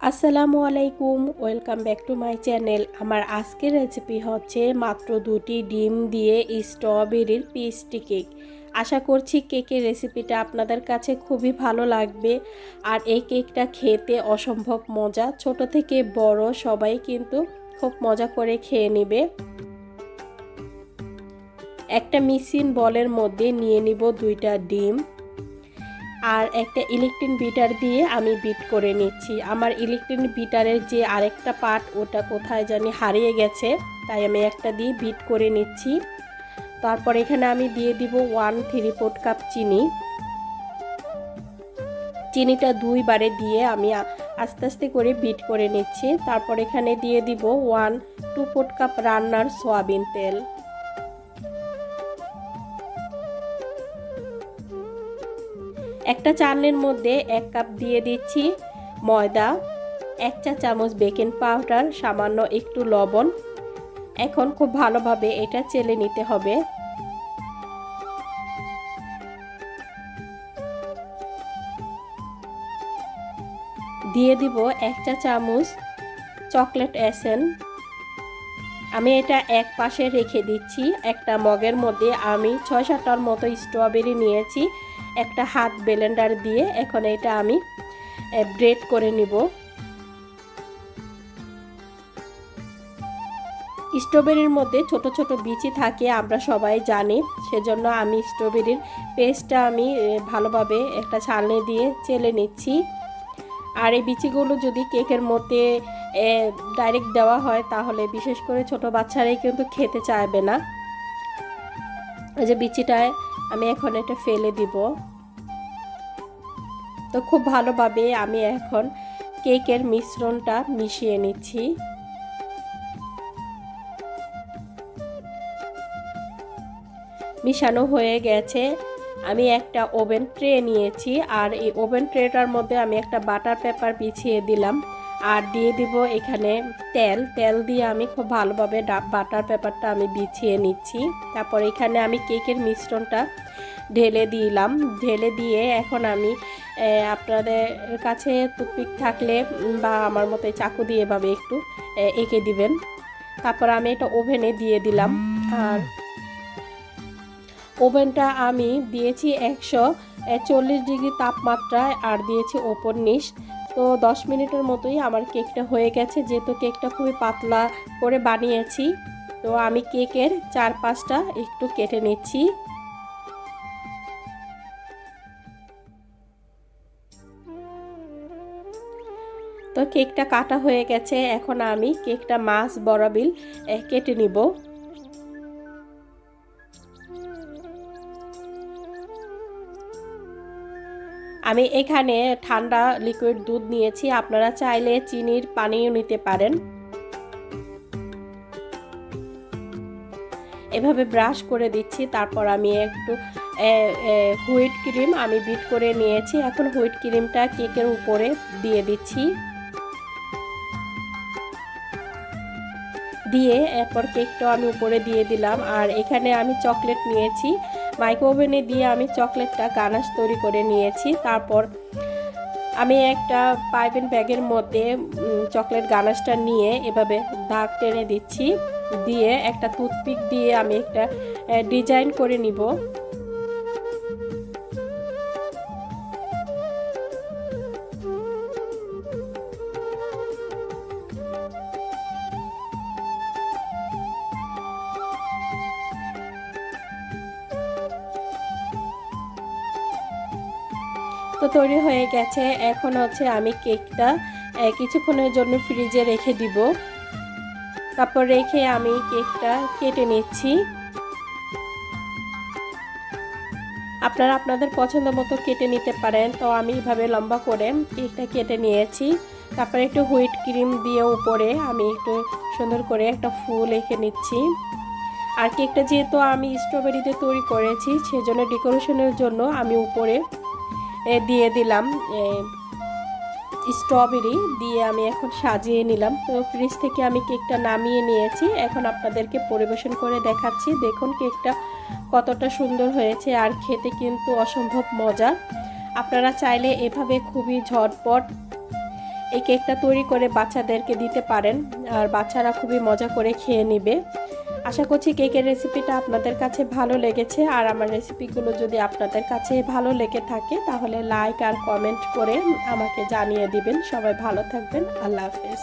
আসসালামু আলাইকুম, welcome back to my channel. আমার আজকের রেসিপি হচ্ছে মাত্র 2টি ডিম দিয়ে স্ট্রবেরির পেস্ট্রি কেক। আশা করছি কেকের রেসিপিটা আপনাদের কাছে খুবই ভালো লাগবে। আর এই কেকটা খেতে অসম্ভব মজা, ছোট থেকে বড় সবাই কিন্তু খুব মজা করে খেয়ে নেবে। একটা মিক্সিং বলের মধ্যে নিয়ে নিব 2টা ডিম আর একটা ইলেকট্রিক বিটার দিয়ে আমি বিট করে নিচ্ছি। আমার ইলেকট্রিক বিটারের যে আরেকটা পার্ট ওটা কোথায় জানি হারিয়ে গেছে, তাই আমি একটা দিয়ে বিট করে নিচ্ছি। তারপর এখানে আমি দিয়ে দিব 1/3 কাপ চিনি। চিনিটা 2 বারে দিয়ে আমি আস্তে আস্তে করে বিট করে নিচ্ছি। তারপর এখানে দিয়ে দিব 1/2 কাপ রান্নার সয়াবিন তেল। একটা চালনির মধ্যে 1 কাপ দিয়ে দিচ্ছি ময়দা, 1 চা চামচ বেকিং পাউডার, সামান্য একটু লবণ। এখন খুব ভালোভাবে এটা চেলে নিতে হবে। দিয়ে দিব 1 চা চামচ চকলেট এসেন্স। আমি এটা এক পাশে রেখে দিচ্ছি। একটা মগের মধ্যে আমি 6-7টার মতো স্ট্রবেরি নিয়েছি। একটা হাত ব্লেন্ডার দিয়ে এখন এটা আমি ব্রেড করে নিব। স্ট্রবেরির মধ্যে ছোট ছোট বিচি থাকে, আমরা সবাই জানি। সেজন্য আমি স্ট্রবেরির পেস্টটা আমি ভালোভাবে একটা ছালনি দিয়ে চেলে নিচ্ছি। আর এই বিচিগুলো যদি কেকের মধ্যে ডাইরেক্ট দেওয়া হয় তাহলে বিশেষ করে ছোট বাচ্চারাই কিন্তু খেতে চাইবে না। এই যে বিচিটায় আমি এখন এটা ফেলে দিব। তো খুব ভালোভাবে আমি এখন কেকের মিশ্রণটা মিশিয়ে নিচ্ছি। মিশানো হয়ে গেছে। আমি একটা ওভেন ট্রে নিয়েছি আর এই ওভেন ট্রেটার মধ্যে আমি একটা বাটার পেপার বিছিয়ে দিলাম আর দিয়ে দিব এখানে তেল দিয়ে আমি খুব ভালোভাবে বাটার পেপারটা আমি বিছিয়ে নিচ্ছি। তারপর এখানে আমি কেকের মিশ্রণটা ঢেলে দিলাম। ঢেলে দিয়ে এখন আমি আপনাদের কাছে টুথপিক থাকলে বা আমার মতো চাকু দিয়ে এভাবে একটু এঁকে দিবেন। তারপর আমি এটা ওভেনে দিয়ে দিলাম। আর ওভেনটা আমি দিয়েছি 140 ডিগ্রি তাপমাত্রায় আর দিয়েছি ওপর নিচ। তো 10 মিনিটের মতোই আমার কেকটা হয়ে গেছে। যেহেতু কেকটা খুবই পাতলা করে বানিয়েছি, তো আমি কেকের 4-5টা একটু কেটে নিচ্ছি। তো কেকটা কাটা হয়ে গেছে। এখন আমি কেকটা মাছ বরাবর কেটে নিব। আমি এখানে ঠান্ডা লিকুইড দুধ নিয়েছি, আপনারা চাইলে চিনির পানিও নিতে পারেন। এভাবে ব্রাশ করে দিচ্ছি। তারপর আমি একটু হুইট ক্রিম আমি বিট করে নিয়েছি। এখন হুইট ক্রিমটা কেকের উপরে দিয়ে দিচ্ছি। দিয়ে এরপর কেকটাও আমি উপরে দিয়ে দিলাম। আর এখানে আমি চকলেট নিয়েছি, মাইক্রোওভেনে দিয়ে আমি চকলেটটা গানাশ তৈরি করে নিয়েছি। তারপর আমি একটা পাইপিং ব্যাগের মধ্যে চকলেট গানাশটা নিয়ে এভাবে দাগ টেনে দিচ্ছি। দিয়ে একটা টুথপিক দিয়ে আমি একটা ডিজাইন করে নিব। তো তৈরি হয়ে গেছে। এখন হচ্ছে আমি কেকটা কিছুক্ষণের জন্য ফ্রিজে রেখে দিব। তারপর রেখে আমি কেকটা কেটে নিচ্ছি। আপনারা আপনাদের পছন্দ মতো কেটে নিতে পারেন। তো আমি এভাবে লম্বা করে কেকটা কেটে নিয়েছি। তারপরে একটু হুইট ক্রিম দিয়ে উপরে আমি একটু সুন্দর করে একটা ফুল এঁকে নিচ্ছি। আর কেকটা যেহেতু আমি স্ট্রবেরিতে তৈরি করেছি, সেজন্য ডেকোরেশনের জন্য আমি উপরে দিয়ে দিলাম স্ট্রবেরি দিয়ে আমি এখন সাজিয়ে নিলাম। তো ফ্রিজ থেকে আমি কেকটা নামিয়ে নিয়েছি। এখন আপনাদেরকে পরিবেশন করে দেখাচ্ছি। দেখুন কেকটা কতটা সুন্দর হয়েছে আর খেতে কিন্তু অসম্ভব মজা। আপনারা চাইলে এভাবে খুবই ঝটপট এই কেকটা তৈরি করে বাচ্চাদেরকে দিতে পারেন, আর বাচ্চারা খুবই মজা করে খেয়ে নেবে। আশা করছি কেকের রেসিপিটা আপনাদের কাছে ভালো লেগেছে। আর আমার রেসিপিগুলো যদি আপনাদের কাছে ভালো লেগে থাকে তাহলে লাইক আর কমেন্ট করে আমাকে জানিয়ে দিবেন। সবাই ভালো থাকবেন। আল্লাহ হাফেজ।